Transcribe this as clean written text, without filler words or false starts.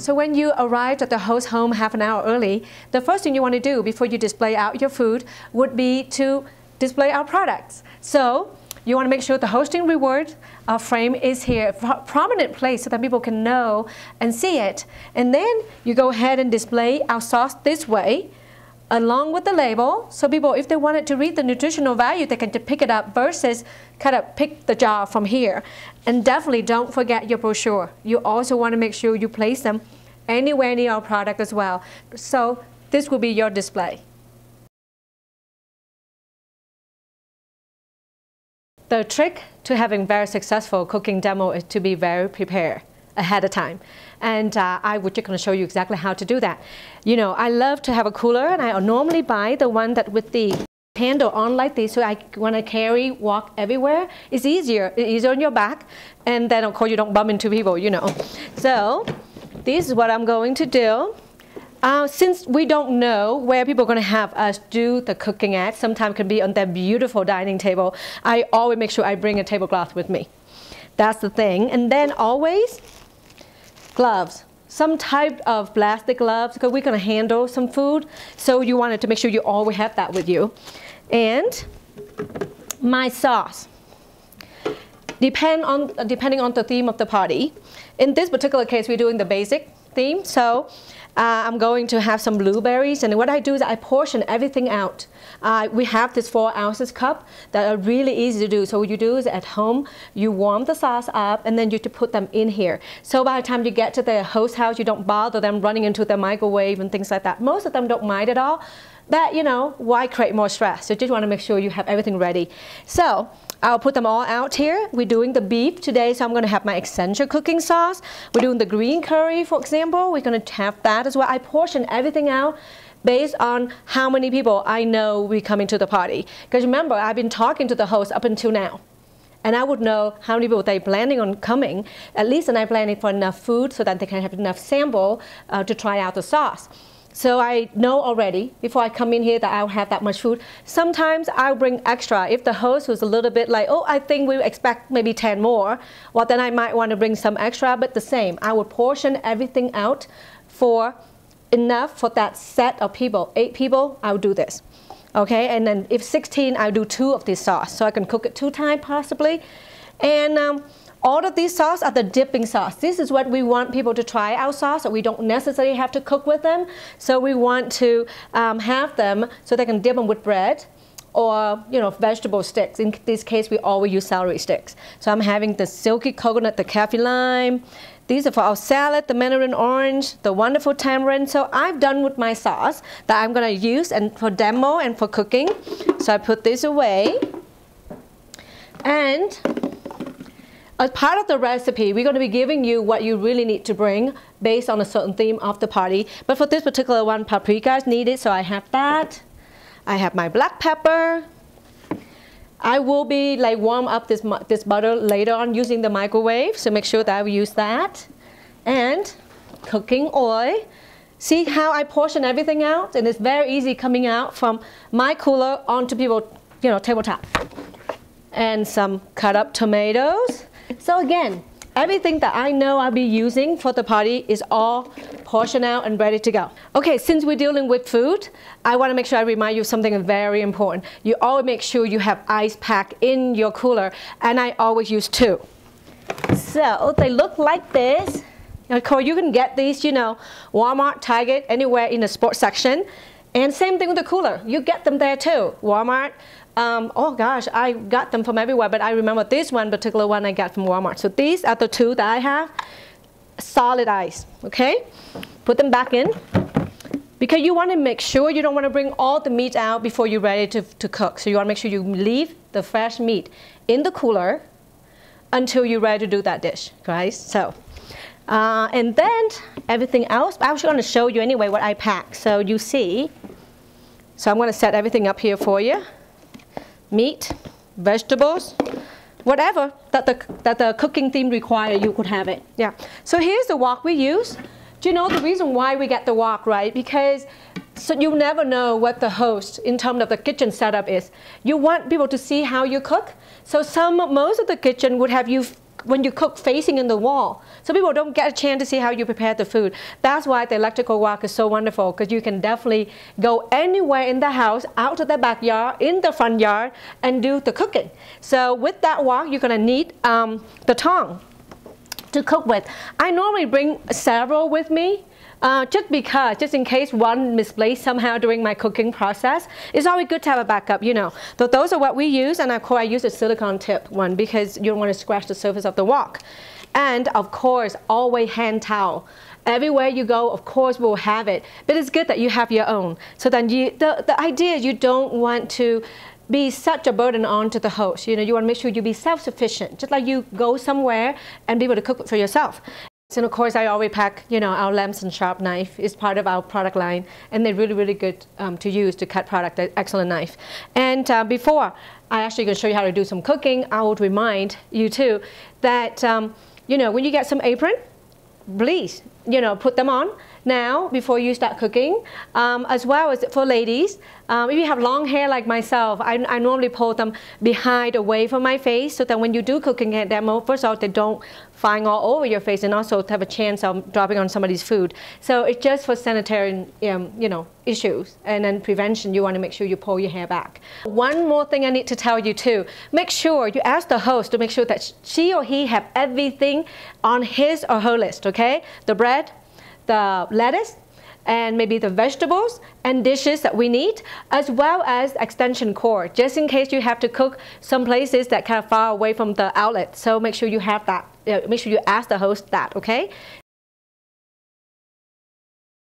So when you arrived at the host home half an hour early, the first thing you want to do before you display out your food would be to display our products. So you want to make sure the hosting reward frame is here, a prominent place so that people can know and see it. And then you go ahead and display our sauce this way, along with the label, so people, if they wanted to read the nutritional value, they can just pick it up versus kind of pick the jar from here. And definitely don't forget your brochure. You also want to make sure you place them anywhere near our product as well. So this will be your display. The trick to having very successful cooking demo is to be very prepared ahead of time. And I was just going to show you exactly how to do that. You know, I love to have a cooler, and I normally buy the one that with the handle on like this, so when I walk everywhere, it's easier. It's easier on your back, and then of course you don't bump into people, you know. So this is what I'm going to do. Since we don't know where people are going to have us do the cooking at, sometimes it can be on their beautiful dining table, I always make sure I bring a tablecloth with me. That's the thing. And then always gloves, some type of plastic gloves, because we're going to handle some food, so you wanted to make sure you always have that with you. And my sauce, depending on the theme of the party. In this particular case, we're doing the basic theme, so I'm going to have some blueberries, and what I do is I portion everything out. We have this 4 ounces cup that are really easy to do. So what you do is at home, you warm the sauce up, and then you put them in here. So by the time you get to the host house, you don't bother them running into the microwave and things like that. Most of them don't mind at all, but you know, why create more stress? So you just want to make sure you have everything ready. So I'll put them all out here. We're doing the beef today, so I'm going to have my essential cooking sauce. We're doing the green curry, for example. We're going to have that as well. I portion everything out based on how many people I know we coming to the party. Because remember, I've been talking to the host up until now. And I would know how many people they're planning on coming. At least, and I'm planning for enough food so that they can have enough sample to try out the sauce. So I know already, before I come in here, that I'll have that much food. Sometimes I'll bring extra. If the host was a little bit like, oh, I think we expect maybe 10 more, well, then I might want to bring some extra, but the same. I would portion everything out for enough for that set of people. 8 people, I'll do this. Okay, and then if 16, I'll do 2 of this sauce. So I can cook it 2 times possibly. And all of these sauces are the dipping sauce. This is what we want people to try our sauce, so we don't necessarily have to cook with them. So we want to have them so they can dip them with bread or, you know, vegetable sticks. In this case, we always use celery sticks. So I'm having the silky coconut, the kaffir lime. These are for our salad, the mandarin orange, the wonderful tamarind. So I've done with my sauce that I'm going to use and for demo and for cooking. So I put this away. And as part of the recipe, we're going to be giving you what you really need to bring based on a certain theme of the party. But for this particular one, paprika is needed, so I have that. I have my black pepper. I will be like warm up this butter later on using the microwave, so make sure that I use that. And cooking oil. See how I portion everything out? And it's very easy coming out from my cooler onto people's, you know, tabletop. And some cut up tomatoes. So again, everything that I know I'll be using for the party is all portioned out and ready to go. Okay, since we're dealing with food, I want to make sure I remind you of something very important. You always make sure you have ice pack in your cooler, and I always use 2. So they look like this. Of course, you can get these, you know, Walmart, Target, anywhere in the sports section. And same thing with the cooler. You get them there too. Walmart. Oh gosh, I got them from everywhere, but I remember this particular one I got from Walmart. So these are the 2 that I have. Solid ice, okay? Put them back in. Because you want to make sure you don't want to bring all the meat out before you're ready to cook. So you want to make sure you leave the fresh meat in the cooler until you're ready to do that dish, guys. So, and then everything else, I was going to show you anyway what I pack. So you see, so I'm going to set everything up here for you. Meat, vegetables, whatever that the cooking theme requires, you could have it. Yeah. So here's the wok we use. Do you know the reason why we get the wok, right? Because so you never know what the host, in terms of the kitchen setup is. You want people to see how you cook. So most of the kitchen would have you when you cook facing in the wall. So people don't get a chance to see how you prepare the food. That's why the electrical wok is so wonderful, because you can definitely go anywhere in the house, out to the backyard, in the front yard, and do the cooking. So with that wok, you're gonna need the tongue to cook with. I normally bring several with me. Just in case one misplaced somehow during my cooking process, it's always good to have a backup, you know. So those are what we use, and of course I use a silicone tip one because you don't want to scratch the surface of the wok. And of course, always hand towel. Everywhere you go, of course, we'll have it, but it's good that you have your own. So then the idea is you don't want to be such a burden on to the host. You know, you want to make sure you be self-sufficient, just like you go somewhere and be able to cook for yourself. And of course, I always pack, you know, our lamps and sharp knife is part of our product line, and they're really, really good to use to cut product. Excellent knife. And before I actually going to show you how to do some cooking, I would remind you too that you know, when you get some apron, please, you know, put them on now before you start cooking. As well as for ladies, if you have long hair like myself, I normally pull them behind, away from my face, so that when you do cooking demo, first of all, they don't flying all over your face, and also to have a chance of dropping on somebody's food. So it's just for sanitary, you know, issues, and then prevention. You want to make sure you pull your hair back. One more thing I need to tell you too: make sure you ask the host to make sure that she or he have everything on his or her list. Okay, the bread, the lettuce, and maybe the vegetables and dishes that we need, as well as extension cord, just in case you have to cook some places that kind of far away from the outlet. So make sure you have that. Make sure you ask the host that, okay?